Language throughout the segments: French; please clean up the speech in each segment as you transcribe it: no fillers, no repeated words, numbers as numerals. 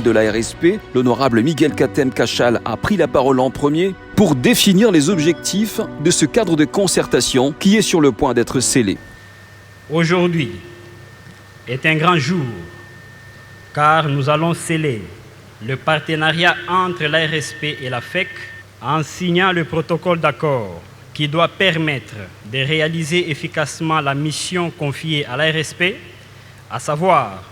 de la RSP, l'honorable Miguel Katem Kachal a pris la parole en premier pour définir les objectifs de ce cadre de concertation qui est sur le point d'être scellé. Aujourd'hui est un grand jour car nous allons sceller le partenariat entre la RSP et la FEC en signant le protocole d'accord qui doit permettre de réaliser efficacement la mission confiée à la RSP, à savoir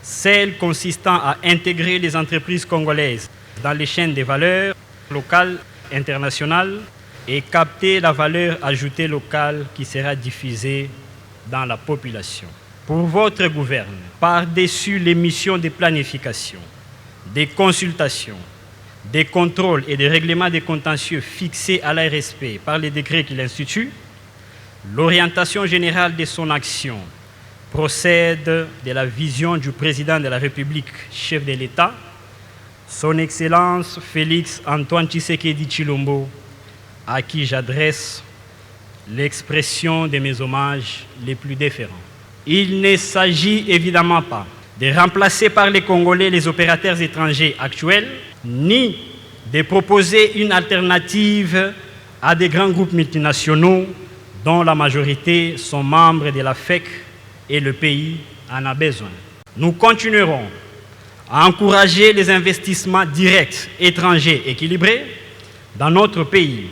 celle consistant à intégrer les entreprises congolaises dans les chaînes de valeur locales, internationales et capter la valeur ajoutée locale qui sera diffusée dans la population. Pour votre gouvernement, par-dessus les missions de planification, des consultations, des contrôles et des règlements des contentieux fixés à la RSP par les décrets qu'il institue, l'orientation générale de son action procède de la vision du président de la République, chef de l'État, son Excellence Félix Antoine Tshisekedi Tshilombo, à qui j'adresse l'expression de mes hommages les plus déférents. Il ne s'agit évidemment pas de remplacer par les Congolais les opérateurs étrangers actuels, ni de proposer une alternative à des grands groupes multinationaux dont la majorité sont membres de la FEC et le pays en a besoin. Nous continuerons à encourager les investissements directs étrangers équilibrés dans notre pays,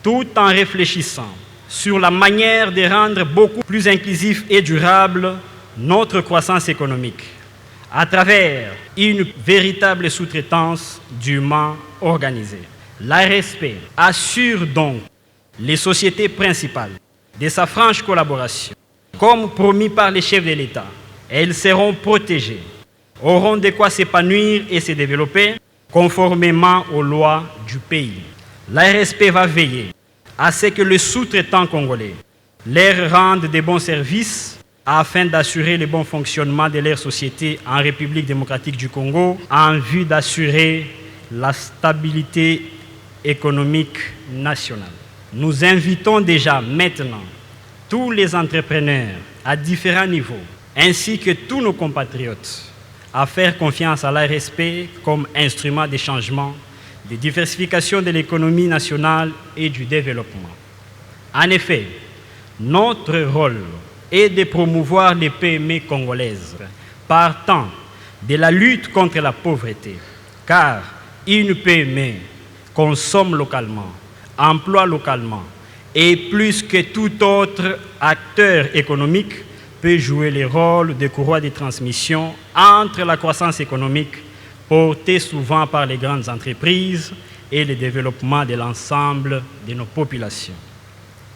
tout en réfléchissant sur la manière de rendre beaucoup plus inclusif et durable notre croissance économique à travers une véritable sous-traitance dûment organisée. L'ARSP assure donc les sociétés principales de sa franche collaboration. Comme promis par les chefs de l'État, elles seront protégées, auront de quoi s'épanouir et se développer conformément aux lois du pays. L'ARSP va veiller à ce que les sous-traitants congolais leur rendent de bons services afin d'assurer le bon fonctionnement de leur société en République démocratique du Congo en vue d'assurer la stabilité économique nationale. Nous invitons déjà maintenant tous les entrepreneurs à différents niveaux, ainsi que tous nos compatriotes, à faire confiance à l'ARSP comme instrument de changement, de diversification de l'économie nationale et du développement. En effet, notre rôle est de promouvoir les PME congolaises, partant de la lutte contre la pauvreté, car une PME consomme localement, emploie localement, et plus que tout autre acteur économique peut jouer le rôle de courroie de transmission entre la croissance économique portée souvent par les grandes entreprises et le développement de l'ensemble de nos populations.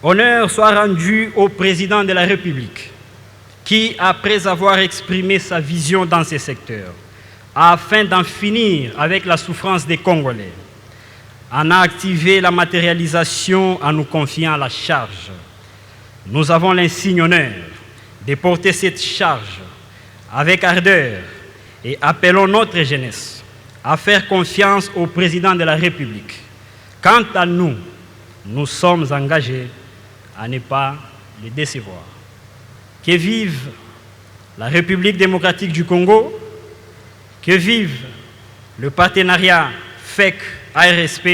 Honneur soit rendu au président de la République qui, après avoir exprimé sa vision dans ces secteurs, afin d'en finir avec la souffrance des Congolais, en a activé la matérialisation en nous confiant la charge. Nous avons l'insigne honneur de porter cette charge avec ardeur et appelons notre jeunesse à faire confiance au président de la République. Quant à nous, nous sommes engagés à ne pas les décevoir. Que vive la République démocratique du Congo, que vive le partenariat FEC-ARSP,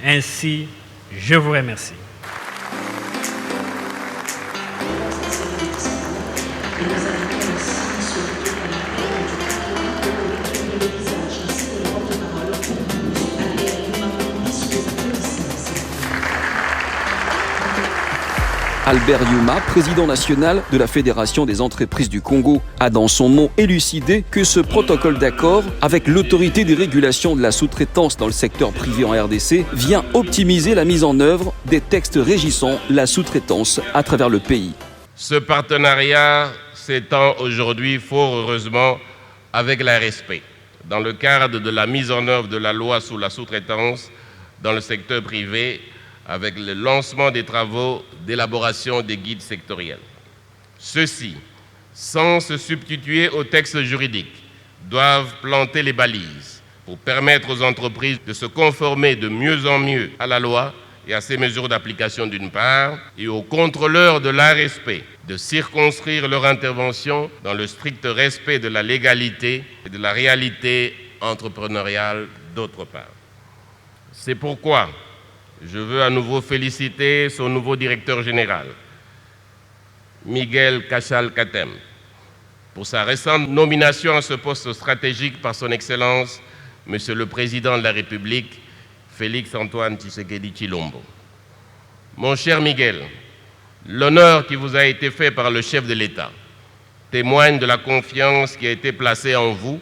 ainsi, je vous remercie. Albert Yuma, président national de la Fédération des entreprises du Congo, a dans son mot élucidé que ce protocole d'accord avec l'autorité des régulations de la sous-traitance dans le secteur privé en RDC vient optimiser la mise en œuvre des textes régissant la sous-traitance à travers le pays. Ce partenariat s'étend aujourd'hui, fort heureusement, avec la RSP, dans le cadre de la mise en œuvre de la loi sur la sous-traitance dans le secteur privé, avec le lancement des travaux d'élaboration des guides sectoriels. Ceux-ci, sans se substituer aux textes juridiques, doivent planter les balises pour permettre aux entreprises de se conformer de mieux en mieux à la loi et à ses mesures d'application d'une part, et aux contrôleurs de l'ARSP de circonscrire leur intervention dans le strict respect de la légalité et de la réalité entrepreneuriale d'autre part. C'est pourquoi je veux à nouveau féliciter son nouveau directeur général, Miguel Cachal-Katem, pour sa récente nomination à ce poste stratégique par son Excellence, Monsieur le Président de la République, Félix-Antoine Tshisekedi Tshilombo. Mon cher Miguel, l'honneur qui vous a été fait par le chef de l'État témoigne de la confiance qui a été placée en vous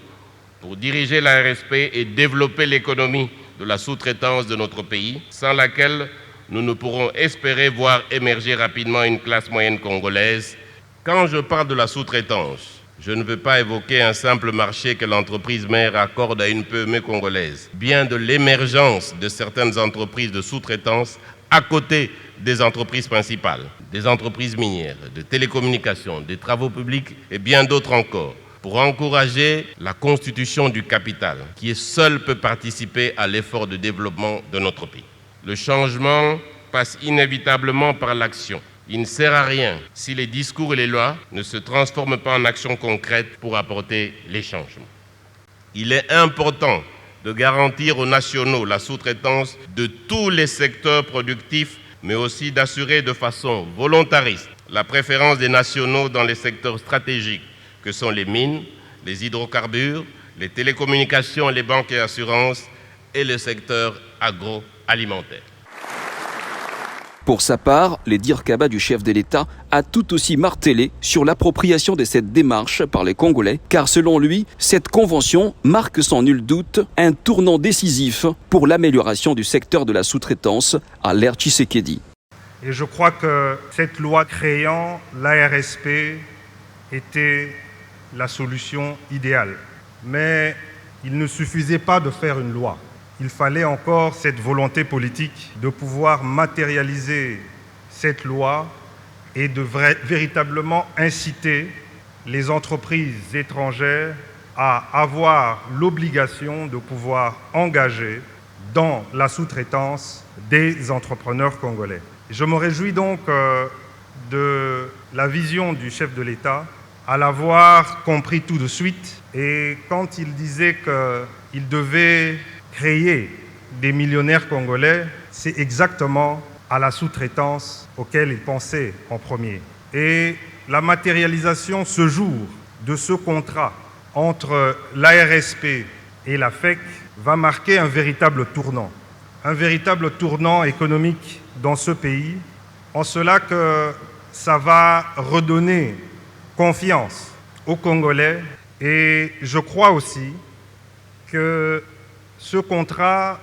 pour diriger la RSP et développer l'économie de la sous-traitance de notre pays, sans laquelle nous ne pourrons espérer voir émerger rapidement une classe moyenne congolaise. Quand je parle de la sous-traitance, je ne veux pas évoquer un simple marché que l'entreprise mère accorde à une PME congolaise, bien de l'émergence de certaines entreprises de sous-traitance à côté des entreprises principales, des entreprises minières, de télécommunications, des travaux publics et bien d'autres encore, pour encourager la constitution du capital, qui seul peut participer à l'effort de développement de notre pays. Le changement passe inévitablement par l'action. Il ne sert à rien si les discours et les lois ne se transforment pas en actions concrètes pour apporter les changements. Il est important de garantir aux nationaux la sous-traitance de tous les secteurs productifs, mais aussi d'assurer de façon volontariste la préférence des nationaux dans les secteurs stratégiques que sont les mines, les hydrocarbures, les télécommunications, les banques et assurances et le secteur agroalimentaire. Pour sa part, les Dirkaba du chef de l'État a tout aussi martelé sur l'appropriation de cette démarche par les Congolais, car selon lui, cette convention marque sans nul doute un tournant décisif pour l'amélioration du secteur de la sous-traitance à l'ère Tshisekedi. Et je crois que cette loi créant l'ARSP était la solution idéale. Mais il ne suffisait pas de faire une loi. Il fallait encore cette volonté politique de pouvoir matérialiser cette loi et de véritablement inciter les entreprises étrangères à avoir l'obligation de pouvoir engager dans la sous-traitance des entrepreneurs congolais. Je me réjouis donc de la vision du chef de l'État à l'avoir compris tout de suite. Et quand il disait qu'il devait créer des millionnaires congolais, c'est exactement à la sous-traitance auquel il pensait en premier. Et la matérialisation ce jour de ce contrat entre l'ARSP et la FEC va marquer un véritable tournant économique dans ce pays, en cela que ça va redonner confiance aux Congolais. Et je crois aussi que ce contrat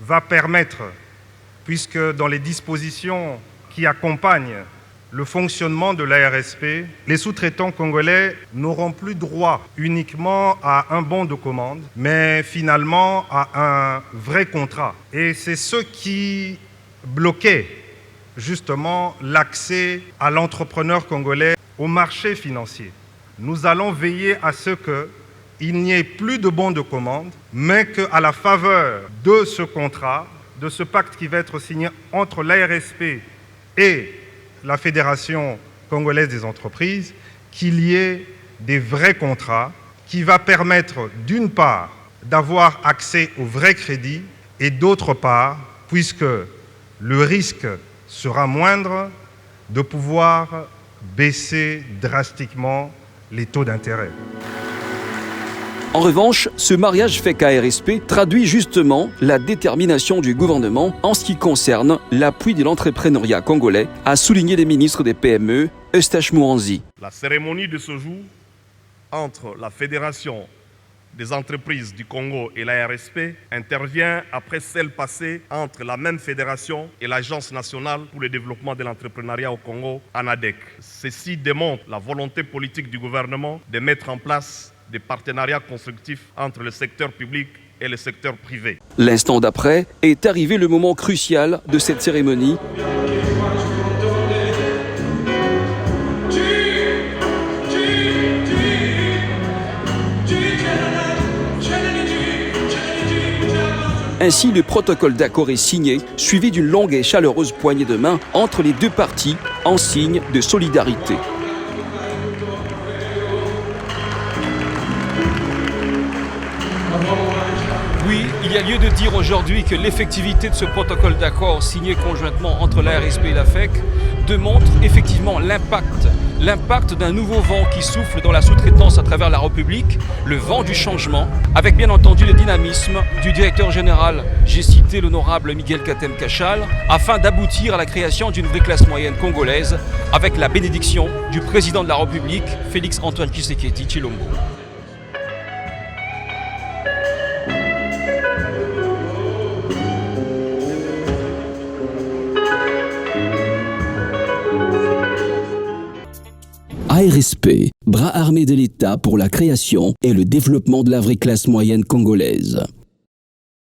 va permettre, puisque dans les dispositions qui accompagnent le fonctionnement de l'ARSP, les sous-traitants congolais n'auront plus droit uniquement à un bon de commande, mais finalement à un vrai contrat. Et c'est ce qui bloquait justement l'accès à l'entrepreneur congolais au marché financier. Nous allons veiller à ce qu'il n'y ait plus de bons de commande, mais qu'à la faveur de ce contrat, de ce pacte qui va être signé entre l'ARSP et la Fédération congolaise des entreprises, qu'il y ait des vrais contrats qui va permettre d'une part d'avoir accès au vrai crédit et d'autre part, puisque le risque sera moindre, de pouvoir baisser drastiquement les taux d'intérêt. En revanche, ce mariage FEC-ARSP traduit justement la détermination du gouvernement en ce qui concerne l'appui de l'entrepreneuriat congolais, a souligné le ministre des PME, Eustache Mouanzi. La cérémonie de ce jour entre la Fédération des entreprises du Congo et l'ARSP intervient après celle passée entre la même fédération et l'Agence nationale pour le développement de l'entrepreneuriat au Congo, ANADEC. Ceci démontre la volonté politique du gouvernement de mettre en place des partenariats constructifs entre le secteur public et le secteur privé. L'instant d'après est arrivé le moment crucial de cette cérémonie. Ainsi, le protocole d'accord est signé, suivi d'une longue et chaleureuse poignée de main entre les deux parties en signe de solidarité. Oui, il y a lieu de dire aujourd'hui que l'effectivité de ce protocole d'accord signé conjointement entre l'ARSP et la FEC démontre effectivement l'impact d'un nouveau vent qui souffle dans la sous-traitance à travers la République, le vent du changement, avec bien entendu le dynamisme du directeur général, j'ai cité l'honorable Miguel Katem Kachal, afin d'aboutir à la création d'une vraie classe moyenne congolaise avec la bénédiction du président de la République, Félix Antoine Tshisekedi Tshilombo. ARSP, bras armé de l'État pour la création et le développement de la vraie classe moyenne congolaise.